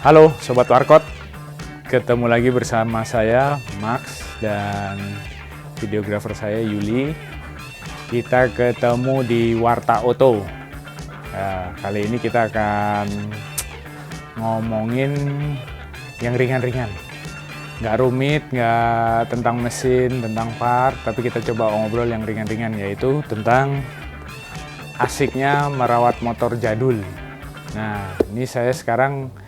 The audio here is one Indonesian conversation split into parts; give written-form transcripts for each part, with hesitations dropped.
Halo Sobat Warkot, ketemu lagi bersama saya Max dan videografer saya Yuli. Kita ketemu di Warta Auto. Kali ini kita akan ngomongin yang ringan-ringan, nggak rumit, nggak tentang mesin, tentang part, tapi kita coba ngobrol yang ringan-ringan, yaitu tentang asiknya merawat motor jadul. Nah, ini saya sekarang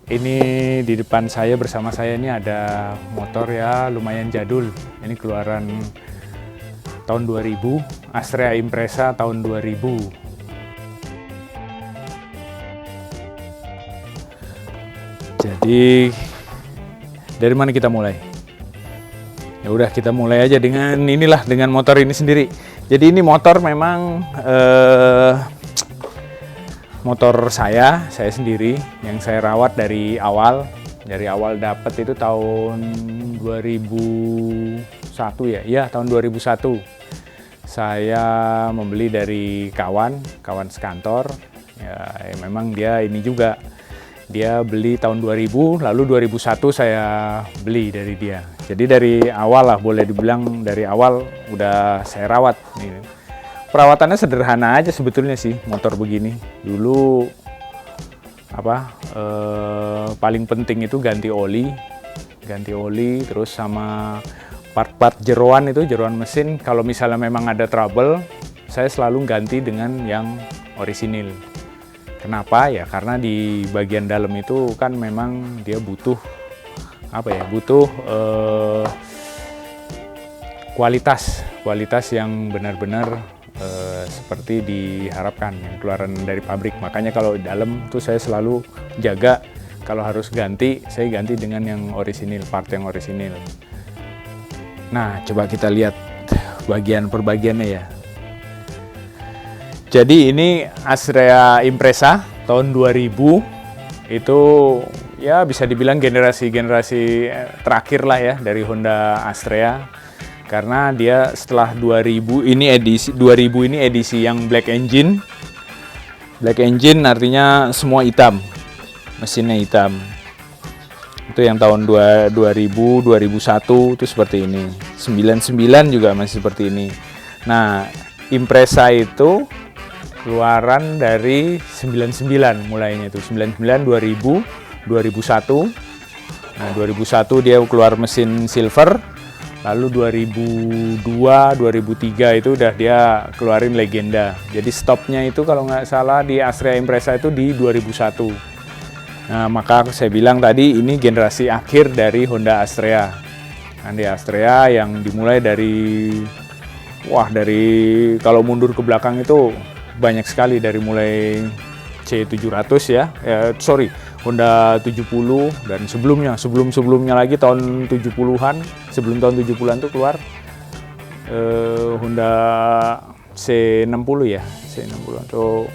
di depan saya, bersama saya ini ada motor ya lumayan jadul. Ini keluaran tahun 2000, Astrea Impreza tahun 2000. Jadi dari mana kita mulai? Ya udah, kita mulai aja dengan dengan motor ini sendiri. Jadi ini motor memang motor saya sendiri yang saya rawat dari awal dapat itu tahun 2001 ya. Iya, tahun 2001. Saya membeli dari kawan sekantor. Ya, memang dia ini juga. Dia beli tahun 2000, lalu 2001 saya beli dari dia. Jadi dari awal lah, boleh dibilang dari awal udah saya rawat. Perawatannya sederhana aja sebetulnya sih motor begini. Dulu paling penting itu ganti oli, terus sama part-part jeroan mesin. Kalau misalnya memang ada trouble, saya selalu ganti dengan yang orisinil. Kenapa ya? Karena di bagian dalam itu kan memang dia butuh kualitas yang benar-benar seperti diharapkan, yang keluaran dari pabrik. Makanya kalau di dalam tuh saya selalu jaga, kalau harus ganti, saya ganti dengan yang orisinil, part yang orisinil. Nah, coba kita lihat bagian per bagiannya ya. Jadi ini Astrea Impreza tahun 2000, itu ya bisa dibilang generasi terakhir lah ya dari Honda Astrea. Karena dia setelah 2000 ini edisi yang black engine. Black engine artinya semua hitam, mesinnya hitam. Itu yang tahun 2000, 2001 itu seperti ini. 99 juga masih seperti ini. Nah, Impreza itu keluaran dari 99 mulainya itu. 99, 2000, 2001. Nah, 2001 dia keluar mesin silver. Lalu 2002, 2003 itu udah dia keluarin legenda. Jadi stopnya itu kalau nggak salah di Astrea Impreza itu di 2001. Nah, maka saya bilang tadi ini generasi akhir dari Honda Astrea. Honda Astrea yang dimulai dari kalau mundur ke belakang itu banyak sekali, dari mulai C700 ya. Honda 70 dan sebelumnya lagi tahun 70-an, sebelum tahun 70-an tuh keluar Honda C60 ya, C60 atau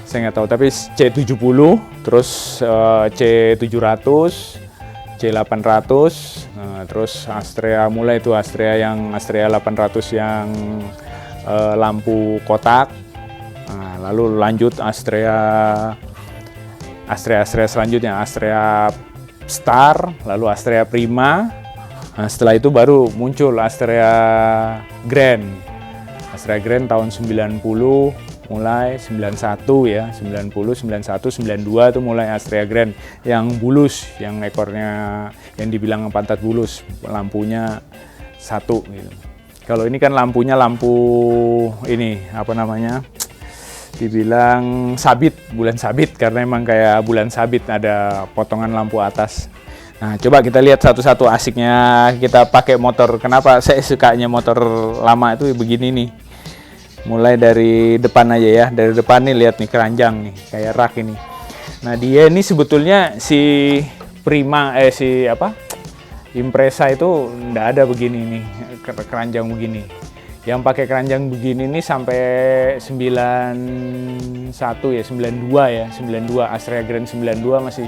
saya nggak tahu, tapi C70, terus C700, C800, terus Astrea mulai itu Astrea 800 yang lampu kotak. Nah, lalu lanjut Astrea selanjutnya Astrea Star, lalu Astrea Prima. Nah, setelah itu baru muncul Astrea Grand. Astrea Grand tahun 90, mulai 91 ya, 90, 91, 92 itu mulai Astrea Grand yang bulus, yang ekornya yang dibilang pantat bulus, lampunya satu gitu. Kalau ini kan lampunya lampu ini dibilang bulan sabit, karena emang kayak bulan sabit, ada potongan lampu atas. Nah, coba kita lihat satu-satu asiknya kita pakai motor. Kenapa saya sukanya motor lama itu begini nih. Mulai dari depan aja ya. Dari depan nih, lihat nih keranjang nih, kayak rak ini. Nah, dia ini sebetulnya Impreza itu nggak ada begini nih, keranjang begini. Yang pakai keranjang begini nih sampai 91 ya, 92 ya, 92 Astrea Grand 92 masih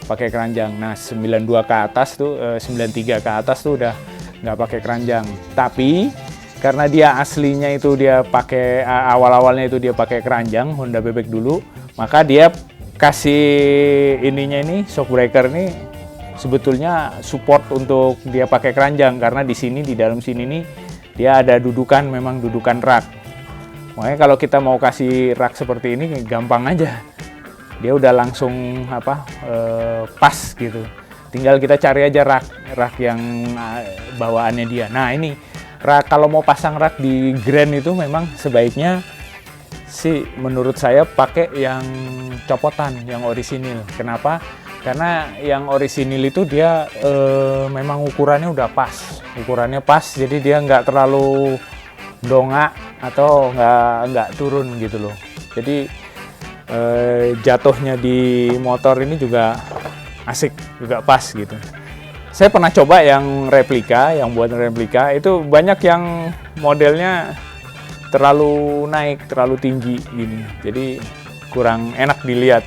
pakai keranjang. Nah, 92 ke atas tuh, 93 ke atas tuh udah nggak pakai keranjang. Tapi karena dia aslinya itu dia pakai awal-awalnya itu dia pakai keranjang Honda bebek dulu, maka dia kasih ininya ini shock breaker ini sebetulnya support untuk dia pakai keranjang, karena di sini di dalam sini nih dia ada dudukan, memang dudukan rak. Makanya kalau kita mau kasih rak seperti ini gampang aja, dia udah langsung pas gitu. Tinggal kita cari aja rak yang bawaannya dia. Nah ini rak, kalau mau pasang rak di Grand itu memang sebaiknya sih menurut saya pakai yang copotan, yang orisinil. Kenapa? Karena yang orisinil itu dia memang ukurannya udah pas, jadi dia nggak terlalu dongak atau nggak turun gitu loh. Jadi jatuhnya di motor ini juga asik, juga pas gitu. Saya pernah coba yang replika, yang buatan replika itu banyak yang modelnya terlalu naik, terlalu tinggi gini, jadi kurang enak dilihat.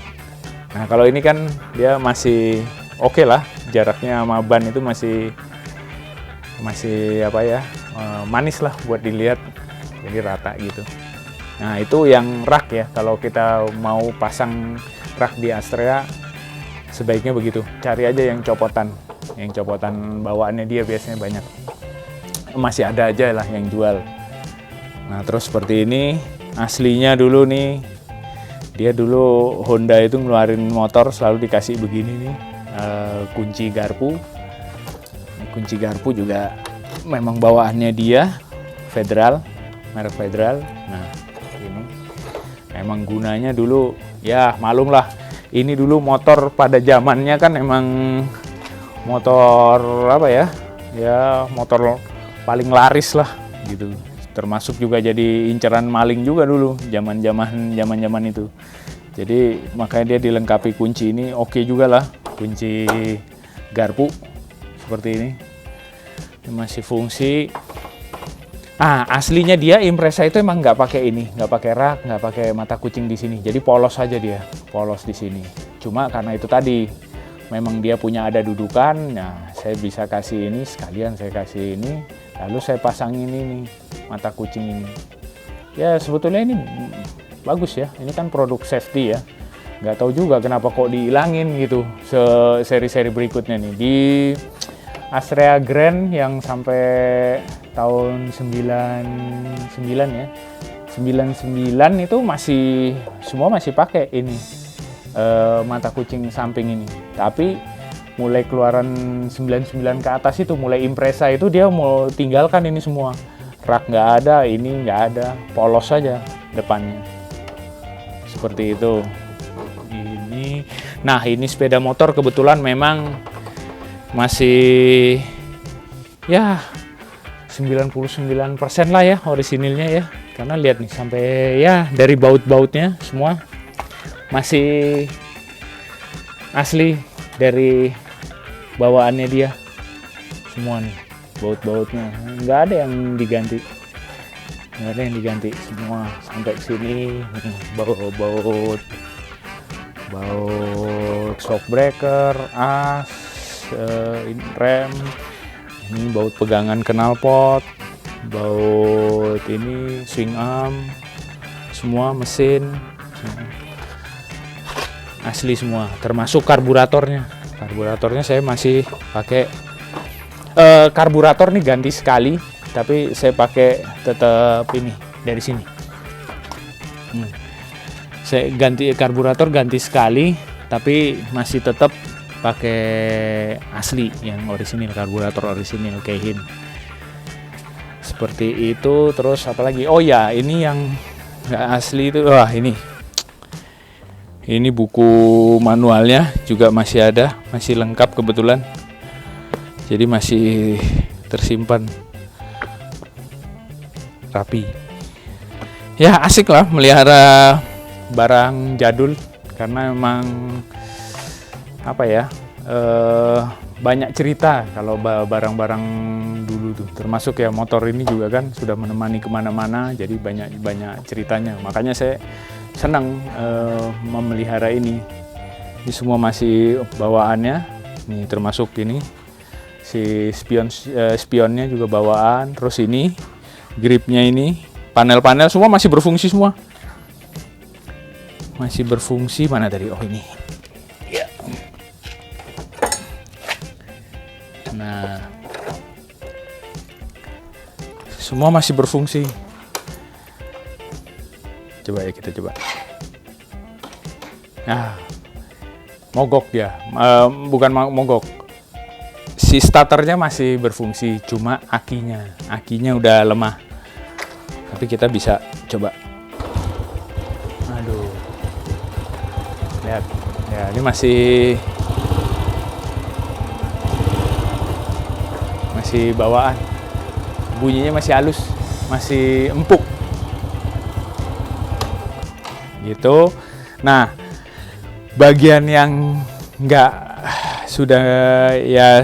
Nah kalau ini kan dia masih oke lah, jaraknya sama ban itu masih manis lah buat dilihat, jadi rata gitu. Nah itu yang rak ya, kalau kita mau pasang rak di Astrea sebaiknya begitu, cari aja yang copotan bawaannya dia biasanya banyak, masih ada aja lah yang jual. Nah terus seperti ini aslinya dulu nih, dia dulu Honda itu ngeluarin motor selalu dikasih begini nih, kunci garpu. Kunci garpu juga memang bawaannya dia Federal, merek Federal. Nah ini emang gunanya dulu ya malum lah, ini dulu motor pada zamannya kan emang motor motor paling laris lah gitu. Termasuk juga jadi inceran maling juga dulu zaman itu. Jadi makanya dia dilengkapi kunci ini oke juga lah, kunci garpu seperti ini masih fungsi. Aslinya dia Impreza itu emang nggak pakai ini, nggak pakai rak, nggak pakai mata kucing di sini. Jadi polos aja dia, polos di sini. Cuma karena itu tadi memang dia punya ada dudukan, nah saya bisa kasih ini sekalian, saya kasih ini, lalu saya pasangin ini mata kucing ini. Ya sebetulnya ini bagus ya, ini kan produk safety ya. Nggak tahu juga kenapa kok dihilangin gitu seri-seri berikutnya nih. Di Astrea Grand yang sampai tahun 99 ya, 99 itu semua masih pakai ini mata kucing samping ini. Tapi mulai keluaran 99 ke atas itu, mulai Impreza itu dia mau tinggalkan ini semua. Rak nggak ada, ini nggak ada, polos saja depannya. Seperti itu. Nah ini sepeda motor kebetulan memang masih ya 99% lah ya orisinilnya ya. Karena lihat nih sampai ya dari baut-bautnya semua masih asli dari bawaannya dia semua nih, baut-bautnya nggak ada yang diganti, semua sampai sini. Baut shock breaker, as, rem, ini baut pegangan knalpot, baut ini swing arm, semua mesin asli semua, termasuk karburatornya. Karburatornya saya masih pakai karburator nih ganti sekali, tapi saya pakai tetap ini dari sini. Saya ganti karburator ganti sekali, tapi masih tetap pakai asli yang orisinil, karburator orisinil Keihin. Seperti itu. Terus apalagi? Oh ya, ini yang nggak asli itu, wah ini buku manualnya juga masih ada, masih lengkap kebetulan. Jadi masih tersimpan rapi. Ya asik lah melihara barang jadul, karena memang banyak cerita kalau barang-barang dulu tuh. Termasuk ya motor ini juga kan sudah menemani kemana-mana, jadi banyak ceritanya. Makanya saya senang memelihara ini. Ini semua masih bawaannya. Nih termasuk ini si spionnya juga bawaan. Terus ini gripnya, ini panel-panel semua masih berfungsi semua. masih berfungsi. Mana tadi? Oh ini ya. Nah, semua masih berfungsi. Coba ya, kita coba. Nah, mogok dia, bukan mogok. Si starternya masih berfungsi, cuma akinya udah lemah. Tapi kita bisa coba. Aduh, lihat, ya ini masih bawaan. Bunyinya masih halus, masih empuk. Gitu. Nah, bagian yang nggak sudah ya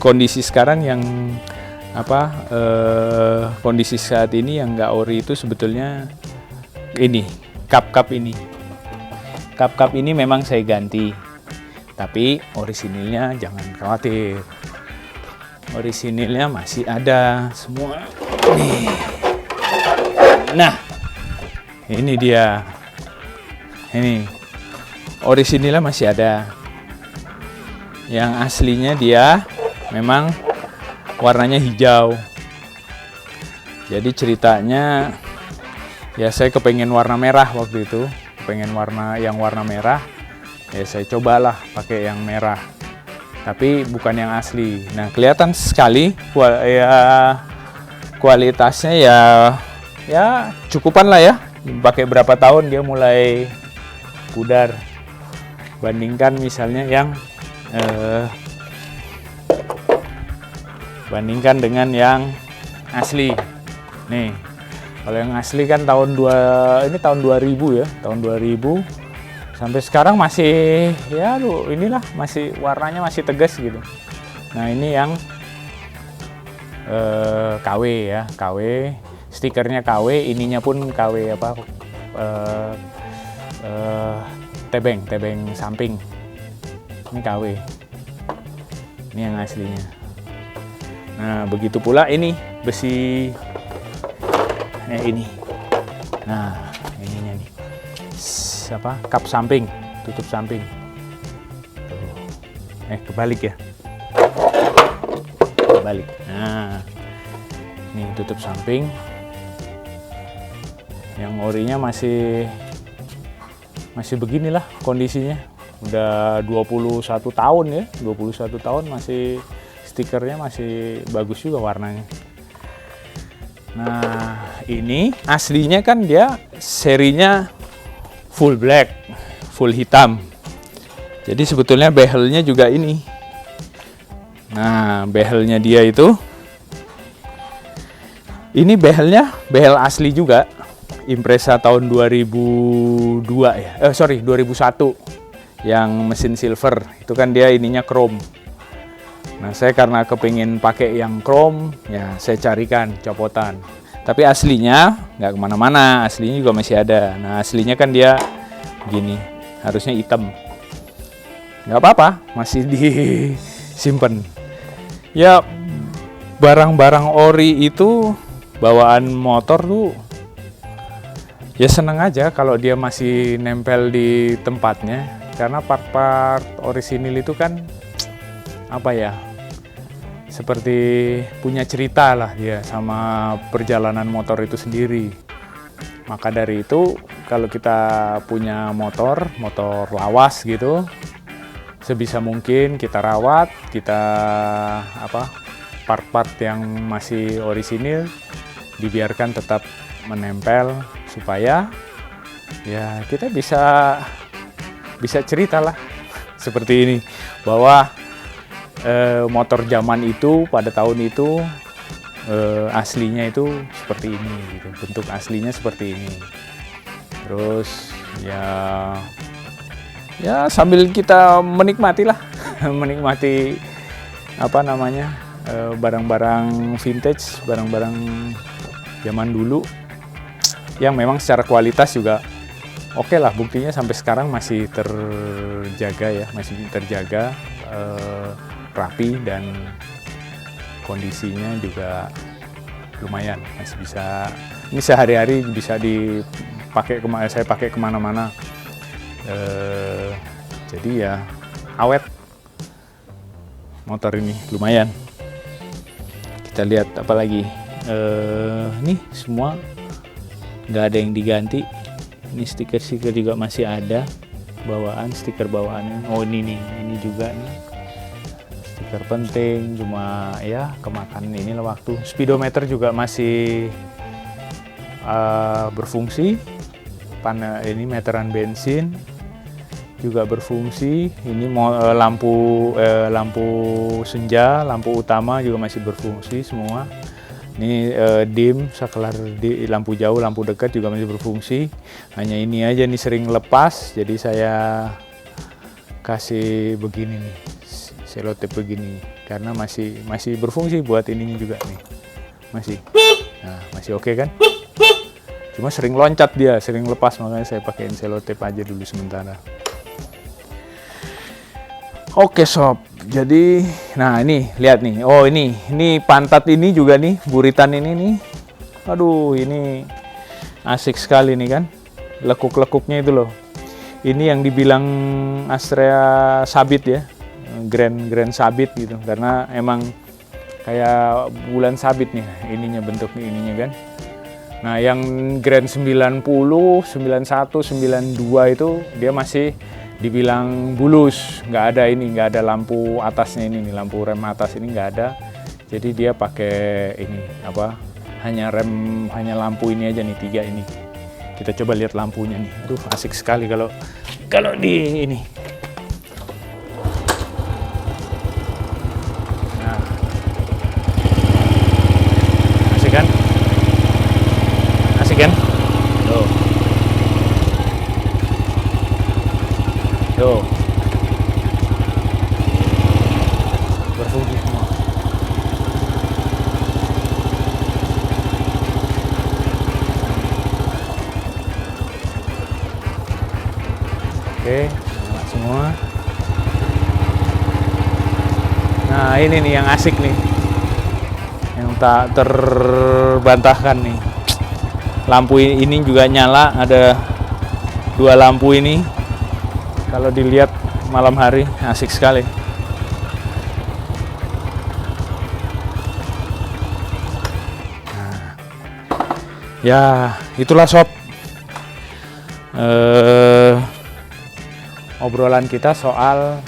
kondisi sekarang yang kondisi saat ini yang nggak ori itu sebetulnya ini kap-kap ini. Kap-kap ini memang saya ganti, tapi orisinilnya jangan khawatir. Orisinilnya masih ada semua. Nih. Nah, ini dia. Ini orisinilnya masih ada. Yang aslinya dia memang warnanya hijau. Jadi ceritanya ya saya kepengen warna merah waktu itu, kepengen warna merah. Ya saya cobalah pakai yang merah. Tapi bukan yang asli. Nah, kelihatan sekali kualitasnya ya cukupan lah ya. Pakai berapa tahun dia mulai pudar. Bandingkan misalnya yang bandingkan dengan yang asli. Nih, kalau yang asli kan tahun 2000 ya, tahun 2000 sampai sekarang masih ya inilah masih warnanya masih tegas gitu. Nah, ini yang KW ya, KW, stikernya KW, ininya pun KW tebeng samping. Ini KW. Ini yang aslinya. Nah, begitu pula ini besi ini. Nah, ininya nih. Kap samping, tutup samping. Kebalik ya. Kebalik. Nah, ini tutup samping. Yang orinya masih beginilah kondisinya. Udah 21 tahun ya, 21 tahun masih stikernya masih bagus juga warnanya. Nah, ini aslinya kan dia serinya full black, full hitam. Jadi sebetulnya behelnya juga ini. Nah, behelnya dia itu ini behel asli juga. Impreza tahun 2002 ya. 2001. Yang mesin silver itu kan dia ininya chrome. Nah, saya karena kepingin pakai yang chrome, ya saya carikan copotan. Tapi aslinya nggak kemana-mana, aslinya juga masih ada. Nah, aslinya kan dia gini, harusnya hitam. Nggak apa-apa, masih disimpan. Ya, barang-barang ori itu bawaan motor tuh, ya seneng aja kalau dia masih nempel di tempatnya. Karena part-part orisinil itu kan seperti punya cerita lah dia sama perjalanan motor itu sendiri. Maka dari itu kalau kita punya motor lawas gitu, sebisa mungkin kita rawat, kita part-part yang masih orisinil dibiarkan tetap menempel supaya ya kita bisa cerita lah seperti ini bahwa motor zaman itu pada tahun itu aslinya itu seperti ini gitu, bentuk aslinya seperti ini. Terus ya sambil kita menikmati lah menikmati barang-barang vintage, barang-barang zaman dulu yang memang secara kualitas juga oke lah, buktinya sampai sekarang masih terjaga rapi dan kondisinya juga lumayan, masih bisa, ini sehari-hari bisa dipakai, saya pakai kemana-mana. Jadi ya awet motor ini, lumayan. Kita lihat apa lagi. Nih semua nggak ada yang diganti. Ini stiker-stiker juga masih ada, bawaan stiker bawaannya. Oh ini nih, ini juga nih stiker penting, cuma ya kemakan inilah waktu. Speedometer juga masih berfungsi. Ini meteran bensin juga berfungsi. Ini lampu senja, lampu utama juga masih berfungsi semua. Ini dim, saklar lampu jauh, lampu dekat juga masih berfungsi. Hanya ini aja nih sering lepas, jadi saya kasih begini nih, selotip begini, karena masih berfungsi buat ininya juga nih, masih oke kan? Cuma sering loncat dia, sering lepas, makanya saya pakaiin selotip aja dulu sementara. Oke sob, jadi nah ini lihat nih, oh ini pantat ini juga nih, buritan ini nih, aduh ini asik sekali nih kan, lekuk-lekuknya itu loh. Ini yang dibilang Astrea sabit ya, grand sabit gitu, karena emang kayak bulan sabit nih ininya, bentuknya ininya kan. Nah yang Grand 90, 91, 92 itu dia masih dibilang bulus, nggak ada lampu atasnya ini nih, lampu rem atas ini nggak ada. Jadi dia pakai ini apa? Hanya lampu ini aja nih, 3 ini. Kita coba lihat lampunya nih. Aduh asik sekali kalau di ini. Nah, asik kan? Asik kan? Tuh. Tuh. Berfungsi semua. Oke, nyala semua. Nah, ini nih yang asik nih. Yang tak terbantahkan nih. Lampu ini juga nyala, ada 2 lampu ini. Kalau dilihat malam hari asik sekali. Nah, ya itulah sob, obrolan kita soal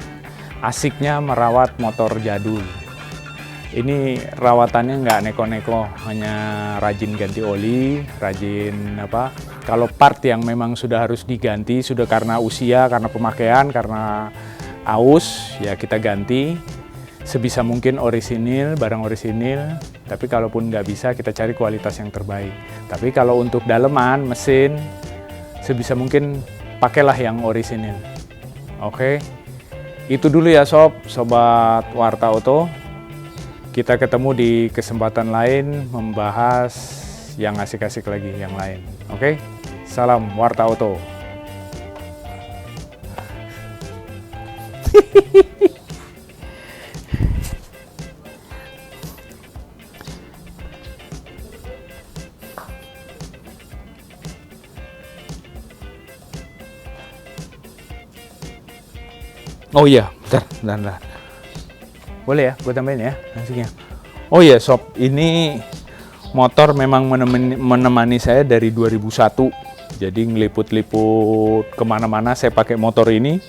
asiknya merawat motor jadul. Ini rawatannya nggak neko-neko, hanya rajin ganti oli, rajin apa. Kalau part yang memang sudah harus diganti, sudah karena usia, karena pemakaian, karena aus, ya kita ganti. Sebisa mungkin orisinil, barang orisinil. Tapi kalaupun nggak bisa, kita cari kualitas yang terbaik. Tapi kalau untuk daleman, mesin, sebisa mungkin pakailah yang orisinil. Oke, itu dulu ya sobat Warta Auto. Kita ketemu di kesempatan lain membahas yang asik-asik lagi yang lain. Oke, salam Warta Auto. Oh iya, bentar. Boleh ya, gue tambahin ya musiknya. Oh iya sob, ini motor memang menemani saya dari 2001. Jadi ngeliput-liput kemana-mana saya pakai motor ini.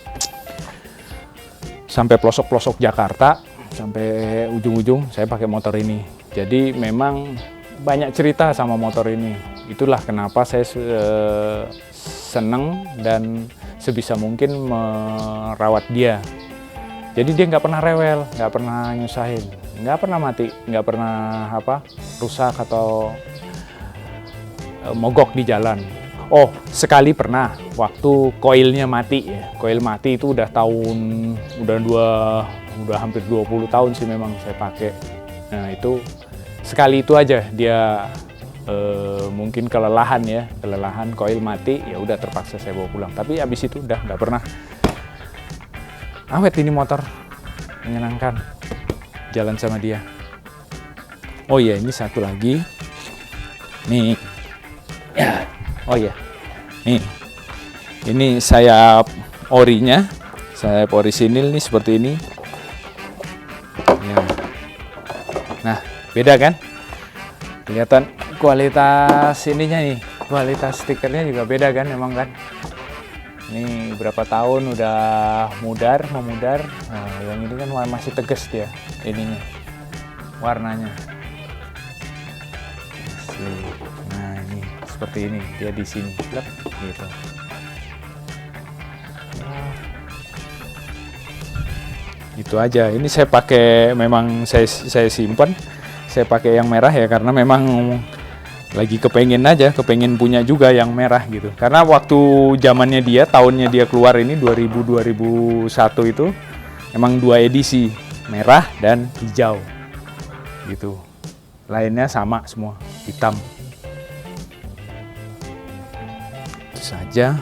Sampai pelosok-pelosok Jakarta, sampai ujung-ujung saya pakai motor ini. Jadi memang banyak cerita sama motor ini. Itulah kenapa saya seneng dan sebisa mungkin merawat dia. Jadi dia nggak pernah rewel, nggak pernah nyusahin, nggak pernah mati, nggak pernah rusak atau mogok di jalan. Oh, sekali pernah waktu koilnya mati ya. Koil mati itu udah hampir 20 tahun sih memang saya pakai. Nah, itu sekali itu aja dia mungkin kelelahan koil mati, ya udah terpaksa saya bawa pulang. Tapi abis itu udah nggak pernah. Awet ini motor, menyenangkan jalan sama dia. Oh iya, ini satu lagi nih ya. Oh iya nih, Ini sayap orinya, sayap orisinil nih seperti ini. Ya. Nah, beda kan? Kelihatan kualitas ininya nih, kualitas stikernya juga beda kan, emang kan? Ini berapa tahun udah memudar. Nah, yang ini kan masih tegas dia, ininya, warnanya. Nah, ini seperti ini dia di sini, gitu. Itu aja. Ini saya pakai, memang saya simpan. Saya pakai yang merah ya karena memang lagi kepengen punya juga yang merah gitu. Karena waktu zamannya dia, tahunnya dia keluar ini 2001 itu emang 2 edisi, merah dan hijau. Gitu. Lainnya sama semua, hitam. Itu saja.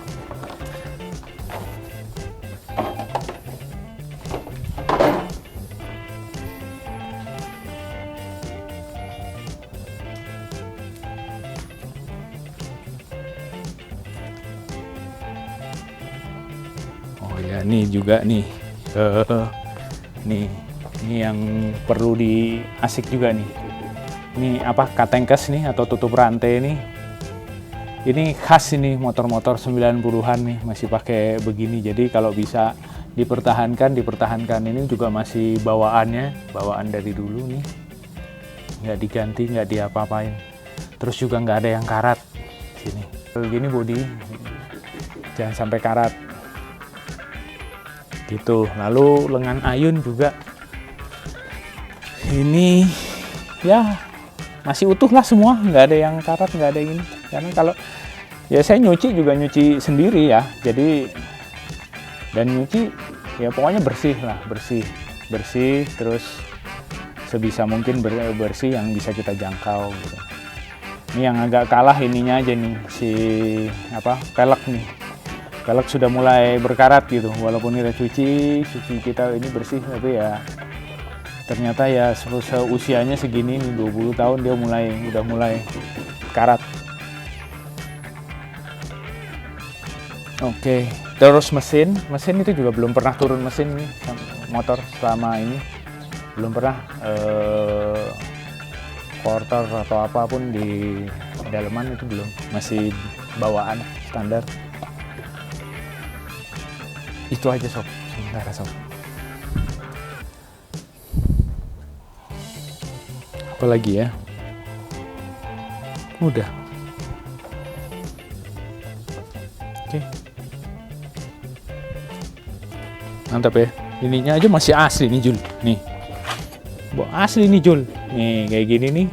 Oh ya, nih juga nih. Nih yang perlu diasik juga nih. Ini apa, katengkes nih atau tutup rantai nih. Ini khas ini motor-motor 90-an nih masih pakai begini. Jadi kalau bisa dipertahankan ini juga masih bawaan dari dulu nih. Nggak diganti, nggak diapa-apain. Terus juga nggak ada yang karat sini. Begini bodi, jangan sampai karat. Gitu. Lalu lengan ayun juga ini ya masih utuh lah semua, nggak ada yang karat, nggak ada ini. Karena kalau ya saya nyuci juga nyuci sendiri ya, jadi dan nyuci ya pokoknya bersih lah, bersih terus sebisa mungkin bersih yang bisa kita jangkau gitu. Ini yang agak kalah ininya aja nih, si apa, pelek nih. Pelek sudah mulai berkarat gitu, walaupun kita cuci kita ini bersih, tapi ya ternyata ya usianya segini nih, 20 tahun dia udah mulai karat. Oke, terus mesin itu juga belum pernah turun mesin nih, motor selama ini belum pernah quarter atau apapun di daleman itu belum, masih bawaan standar. Itu aja sob, sementara sob. Apalagi ya? Udah. Oke. Mantap ya. Ininya aja masih asli nih Jul. Nih. Asli nih Jul. Nih kayak gini nih.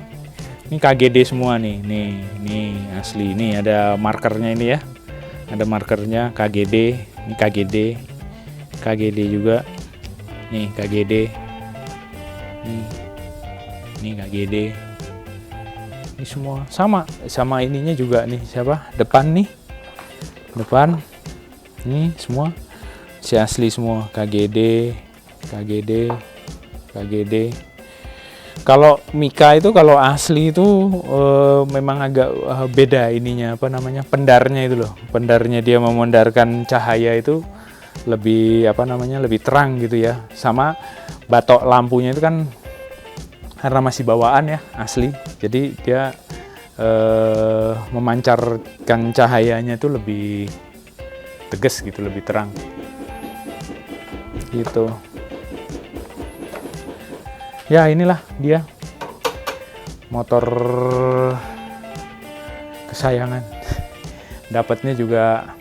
Ini KGD semua nih. Nih asli. Nih ada markernya ini ya. Ada markernya KGD. Ini KGD juga. Nih KGD. Nih KGD. Ini semua sama ininya juga nih, siapa? Depan. Nih semua si asli semua, KGD. Kalau Mika itu, kalau asli itu memang agak beda ininya, apa namanya, pendarnya itu loh. Pendarnya dia memandarkan cahaya itu lebih lebih terang gitu ya. Sama batok lampunya itu kan karena masih bawaan ya, asli. Jadi dia memancarkan cahayanya itu lebih tegas gitu, lebih terang. Gitu. Ya inilah dia motor kesayangan. Dapatnya juga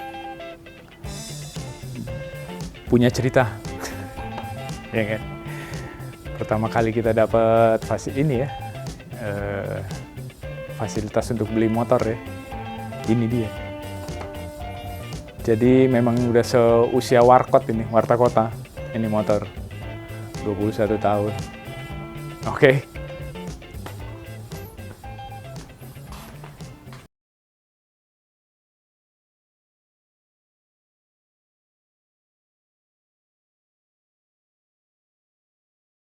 punya cerita. Ya kan? Pertama kali kita dapat fasilitas untuk beli motor ya. Ini dia. Jadi memang udah seusia warkot ini, warta kota. Ini motor 21 tahun. Oke.